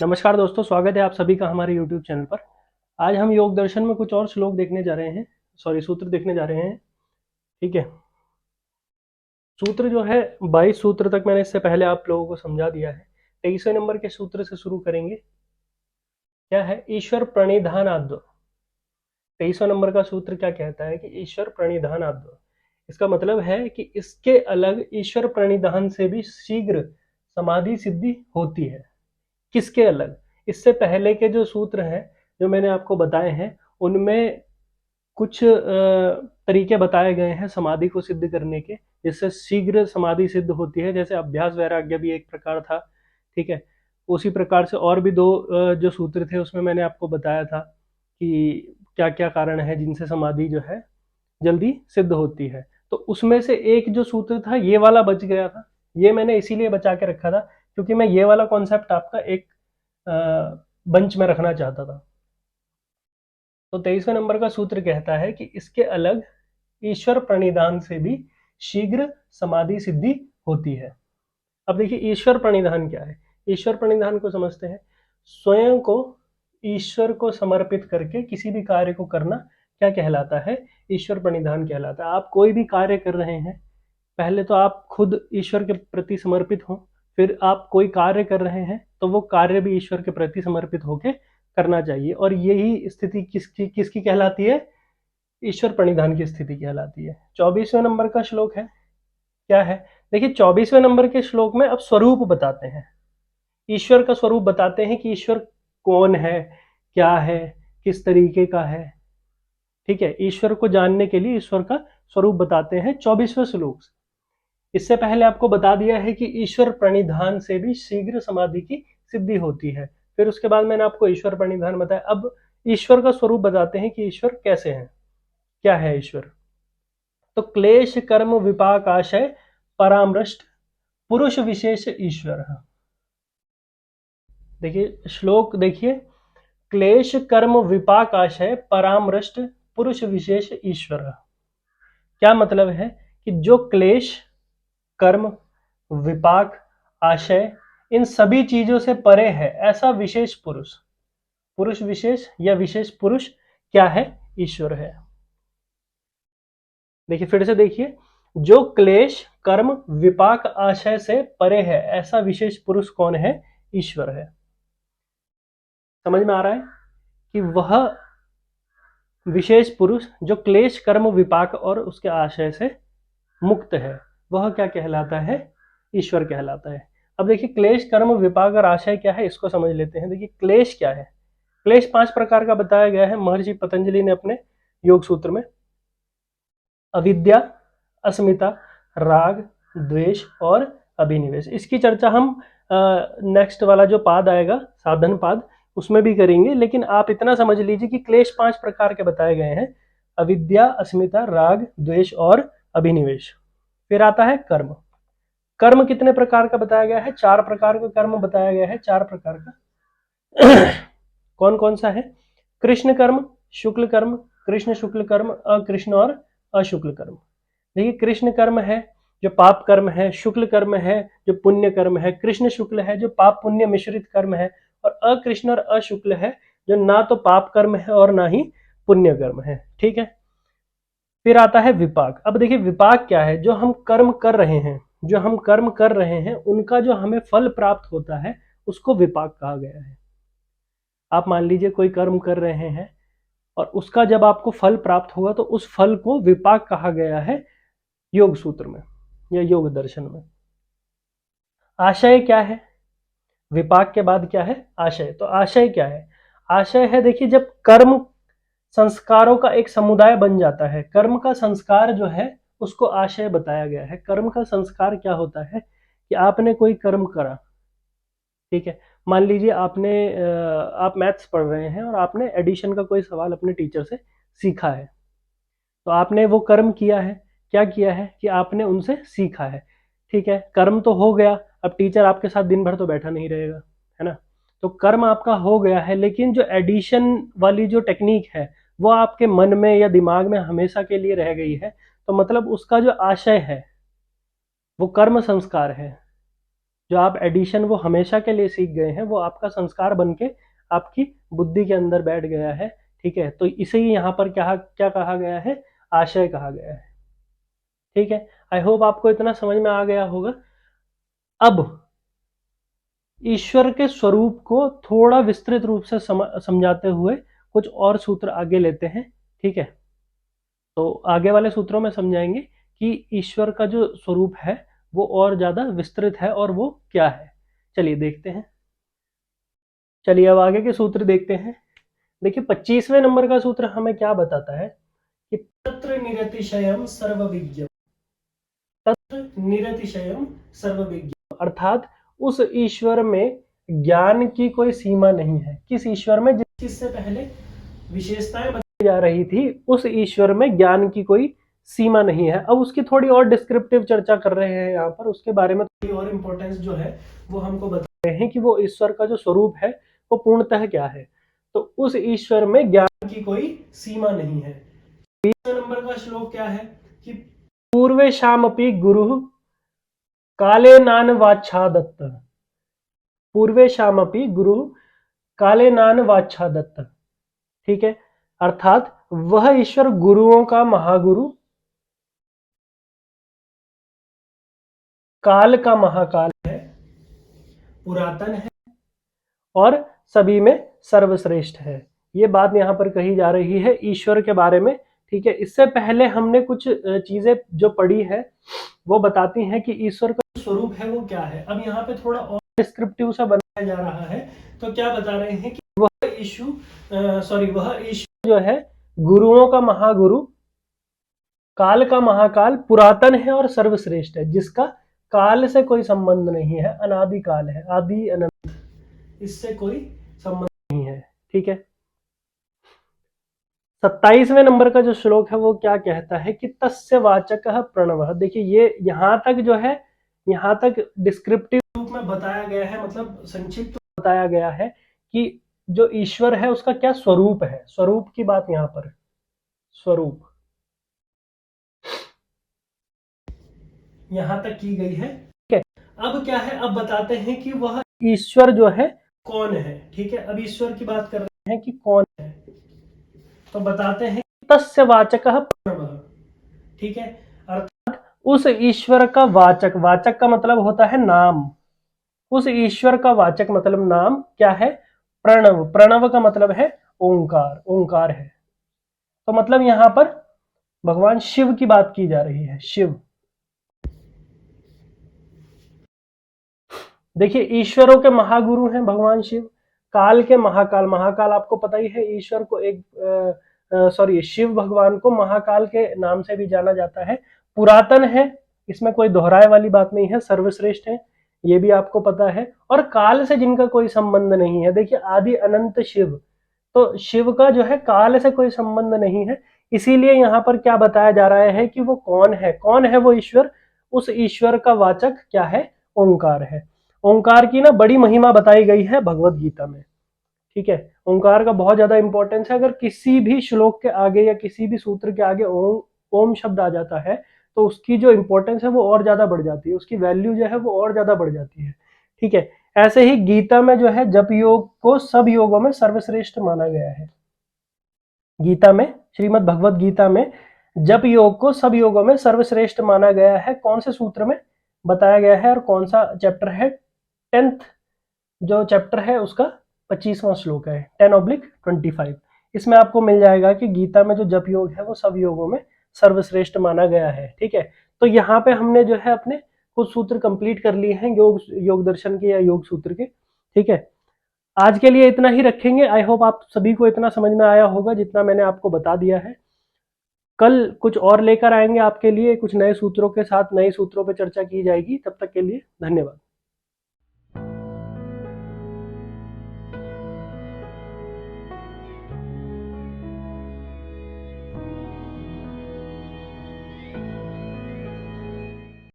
नमस्कार दोस्तों, स्वागत है आप सभी का हमारे YouTube चैनल पर। आज हम योग दर्शन में कुछ और श्लोक देखने जा रहे हैं, सूत्र देखने जा रहे हैं। ठीक है। सूत्र जो है 22 सूत्र तक मैंने इससे पहले आप लोगों को समझा दिया है। 23वें नंबर के सूत्र से शुरू करेंगे। क्या है? ईश्वर प्रणिधानाद्व। 23वां नंबर का सूत्र क्या कहता है कि ईश्वर प्रणिधानाद्व। इसका मतलब है कि इसके अलग ईश्वर प्रणिधान से भी शीघ्र समाधि सिद्धि होती है। किसके अलग? इससे पहले के जो सूत्र हैं जो मैंने आपको बताए हैं उनमें कुछ तरीके बताए गए हैं समाधि को सिद्ध करने के, जिससे शीघ्र समाधि सिद्ध होती है। जैसे अभ्यास वैराग्य भी एक प्रकार था। ठीक है। उसी प्रकार से और भी दो जो सूत्र थे उसमें मैंने आपको बताया था कि क्या क्या कारण है जिनसे समाधि जो है जल्दी सिद्ध होती है। तो उसमें से एक जो सूत्र था ये वाला बच गया था। ये मैंने इसीलिए बचा के रखा था क्योंकि मैं ये वाला कॉन्सेप्ट आपका एक बंच में रखना चाहता था। तो 23वें नंबर का सूत्र कहता है कि इसके अलग ईश्वर प्रणिधान से भी शीघ्र समाधि सिद्धि होती है। अब देखिए ईश्वर प्रणिधान क्या है। ईश्वर प्रणिधान को समझते हैं। स्वयं को ईश्वर को समर्पित करके किसी भी कार्य को करना क्या कहलाता है? ईश्वर प्रणिधान कहलाता है। आप कोई भी कार्य कर रहे हैं, पहले तो आप खुद ईश्वर के प्रति समर्पित हो, फिर आप कोई कार्य कर रहे हैं तो वो कार्य भी ईश्वर के प्रति समर्पित होकर करना चाहिए। और यही स्थिति किसकी किसकी कहलाती है? ईश्वर प्रणिधान की स्थिति कहलाती है। 24वें नंबर का श्लोक है। क्या है? देखिए 24वें नंबर के श्लोक में अब स्वरूप बताते हैं, ईश्वर का स्वरूप बताते हैं कि ईश्वर कौन है, क्या है, किस तरीके का है। ठीक है। ईश्वर को जानने के लिए ईश्वर का स्वरूप बताते हैं 24वें श्लोक से। इससे पहले आपको बता दिया है कि ईश्वर प्रणिधान से भी शीघ्र समाधि की सिद्धि होती है। फिर उसके बाद मैंने आपको ईश्वर प्रणिधान बताया। अब ईश्वर का स्वरूप बताते हैं कि ईश्वर कैसे हैं, क्या है ईश्वर। तो क्लेश कर्म विपाक आशय परामृष्ट पुरुष विशेष ईश्वर। देखिए श्लोक देखिए, क्लेश कर्म विपाक आशय परामृष्ट पुरुष विशेष ईश्वर। क्या मतलब है कि जो क्लेश कर्म विपाक आशय इन सभी चीजों से परे है ऐसा विशेष पुरुष, पुरुष विशेष या विशेष पुरुष क्या है? ईश्वर है। देखिए फिर से देखिए, जो क्लेश कर्म विपाक आशय से परे है ऐसा विशेष पुरुष कौन है? ईश्वर है। समझ में आ रहा है कि वह विशेष पुरुष जो क्लेश कर्म विपाक और उसके आशय से मुक्त है वह क्या कहलाता है? ईश्वर कहलाता है। अब देखिए क्लेश कर्म विपाक और आशय क्या है इसको समझ लेते हैं। देखिए क्लेश क्या है? क्लेश 5 प्रकार का बताया गया है महर्षि पतंजलि ने अपने योग सूत्र में। अविद्या, अस्मिता, राग, द्वेष और अभिनिवेश। इसकी चर्चा हम नेक्स्ट वाला जो पाद आएगा साधन पाद उसमें भी करेंगे, लेकिन आप इतना समझ लीजिए कि क्लेश 5 प्रकार के बताए गए हैं। अविद्या, अस्मिता, राग, द्वेष और अभिनिवेश। फिर आता है कर्म। कर्म कितने प्रकार का बताया गया है? 4 प्रकार का कर्म बताया गया है। 4 प्रकार का कौन कौन सा है? कृष्ण कर्म, शुक्ल कर्म, कृष्ण शुक्ल कर्म, अकृष्ण और अशुक्ल कर्म। देखिए कृष्ण कर्म है जो पाप कर्म है, शुक्ल कर्म है जो पुण्य कर्म है, कृष्ण शुक्ल है जो पाप पुण्य मिश्रित कर्म है, और अकृष्ण और अशुक्ल है जो ना तो पाप कर्म है और ना ही पुण्य कर्म है। ठीक है। फिर आता है विपाक। अब देखिए विपाक क्या है? जो हम कर्म कर रहे हैं, जो हम कर्म कर रहे हैं उनका जो हमें फल प्राप्त होता है उसको विपाक कहा गया है। आप मान लीजिए कोई कर्म कर रहे हैं और उसका जब आपको फल प्राप्त होगा तो उस फल को विपाक कहा गया है योग सूत्र में या योग दर्शन में। आशय क्या है? विपाक के बाद क्या है? आशय। तो आशय क्या है? आशय है, देखिए जब कर्म संस्कारों का एक समुदाय बन जाता है, कर्म का संस्कार जो है उसको आशय बताया गया है। कर्म का संस्कार क्या होता है कि आपने कोई कर्म करा। ठीक है। मान लीजिए आपने आप मैथ्स पढ़ रहे हैं और आपने एडिशन का कोई सवाल अपने टीचर से सीखा है, तो आपने वो कर्म किया है। क्या किया है कि आपने उनसे सीखा है। ठीक है। कर्म तो हो गया। अब टीचर आपके साथ दिन भर तो बैठा नहीं रहेगा, है ना। तो कर्म आपका हो गया है, लेकिन जो एडिशन वाली जो टेक्निक है वो आपके मन में या दिमाग में हमेशा के लिए रह गई है। तो मतलब उसका जो आशय है वो कर्म संस्कार है जो आप एडिशन वो हमेशा के लिए सीख गए हैं, वो आपका संस्कार बन के आपकी बुद्धि के अंदर बैठ गया है। ठीक है, तो इसे ही यहाँ पर क्या क्या कहा गया है, आशय कहा गया है। ठीक है, आई होप आपको इतना समझ में आ गया होगा। अब ईश्वर के स्वरूप को थोड़ा विस्तृत रूप से समझाते हुए कुछ और सूत्र आगे लेते हैं। ठीक है, तो आगे वाले सूत्रों में समझाएंगे कि ईश्वर का जो स्वरूप है वो और ज्यादा विस्तृत है और वो क्या है। चलिए देखते हैं। चलिए अब आगे के सूत्र देखते हैं। देखिए 25वें नंबर का सूत्र हमें क्या बताता है कि तत्र निरतिशयम सर्वविज्ञ, तत्र निरतिशयम सर्वविज्ञ, अर्थात उस ईश्वर में ज्ञान की कोई सीमा नहीं है। किस ईश्वर में, जिससे पहले विशेषताएं बताई जा रही थी, उस ईश्वर में ज्ञान की कोई सीमा नहीं है। अब उसकी थोड़ी और डिस्क्रिप्टिव चर्चा कर रहे हैं यहाँ पर, उसके बारे में थोड़ी और इंपॉर्टेंस जो है वो हमको बता रहे हैं कि वो ईश्वर का जो स्वरूप है वो पूर्णतः क्या है। तो उस ईश्वर में ज्ञान की कोई सीमा नहीं है। 20वें नंबर का श्लोक क्या है कि पूर्वेशामपि गुरु काले नान वाच्छादत्त, पूर्वेशामपि गुरु काले नान वाच्छादत्त। ठीक है, अर्थात वह ईश्वर गुरुओं का महागुरु, काल का महाकाल है, पुरातन है और सभी में सर्वश्रेष्ठ है। ये बात यहाँ पर कही जा रही है ईश्वर के बारे में। ठीक है, इससे पहले हमने कुछ चीजें जो पढ़ी है वो बताती हैं कि ईश्वर का स्वरूप है वो क्या है। अब यहाँ पे थोड़ा और डिस्क्रिप्टिव सा बनाया जा रहा है। तो क्या बता रहे हैं कि वह ईश्वर जो है गुरुओं का महागुरु, काल का महाकाल, पुरातन है और सर्वश्रेष्ठ है, जिसका काल से कोई संबंध नहीं है, अनादि काल है, आदि अनंत, इससे कोई संबंध नहीं है। ठीक है, 27वें नंबर का जो श्लोक है वो क्या कहता है कि तस्य वाचकः प्रणवः। देखिए ये यहाँ तक जो है, यहाँ तक डिस्क्रिप्टिव रूप में बताया गया है, मतलब संक्षिप्त बताया गया है कि जो ईश्वर है उसका क्या स्वरूप है। स्वरूप की बात यहाँ पर, स्वरूप यहां तक की गई है। ठीक है, अब क्या है, अब बताते हैं कि वह ईश्वर जो है कौन है। ठीक है, अब ईश्वर की बात कर रहे हैं कि कौन है, तो बताते हैं तस्य वाचकः प्रणवः। ठीक है, अर्थात उस ईश्वर का वाचक, वाचक का मतलब होता है नाम, उस ईश्वर का वाचक मतलब नाम क्या है, प्रणव। प्रणव का मतलब है ओंकार, ओंकार है। तो मतलब यहां पर भगवान शिव की बात की जा रही है, शिव। देखिए ईश्वरों के महागुरु हैं भगवान शिव, काल के महाकाल, महाकाल आपको पता ही है, ईश्वर को एक शिव भगवान को महाकाल के नाम से भी जाना जाता है। पुरातन है, इसमें कोई दोहराए वाली बात नहीं है, सर्वश्रेष्ठ है, ये भी आपको पता है, और काल से जिनका कोई संबंध नहीं है। देखिए आदि अनंत शिव, तो शिव का जो है काल से कोई संबंध नहीं है। इसीलिए यहाँ पर क्या बताया जा रहा है कि वो कौन है, कौन है वो ईश्वर। उस ईश्वर का वाचक क्या है, ओंकार है। ओंकार की ना बड़ी महिमा बताई गई है भगवत गीता में। ठीक है, ओंकार का बहुत ज्यादा इंपॉर्टेंस है। अगर किसी भी श्लोक के आगे या किसी भी सूत्र के आगे ओम ओम शब्द आ जाता है तो उसकी जो इंपॉर्टेंस है वो और ज्यादा बढ़ जाती है, उसकी वैल्यू जो है वो और ज्यादा बढ़ जाती है। ठीक है, ऐसे ही गीता में जो है जप योग को सब योगों में सर्वश्रेष्ठ माना गया है। गीता में, श्रीमद् भगवत गीता में जप योग को सब योगों में सर्वश्रेष्ठ माना गया है। कौन से सूत्र में बताया गया है और कौन सा चैप्टर है, 10th जो चैप्टर है उसका 25वां श्लोक है, 10/25। इसमें आपको मिल जाएगा कि गीता में जो जप योग है वो सब योगों में सर्वश्रेष्ठ माना गया है। ठीक है, तो यहाँ पे हमने जो है अपने कुछ सूत्र कंप्लीट कर लिए हैं योग दर्शन के या योग सूत्र के। ठीक है, आज के लिए इतना ही रखेंगे। आई होप आप सभी को इतना समझ में आया होगा जितना मैंने आपको बता दिया है। कल कुछ और लेकर आएंगे आपके लिए, कुछ नए सूत्रों के साथ, नए सूत्रों पर चर्चा की जाएगी। तब तक के लिए धन्यवाद।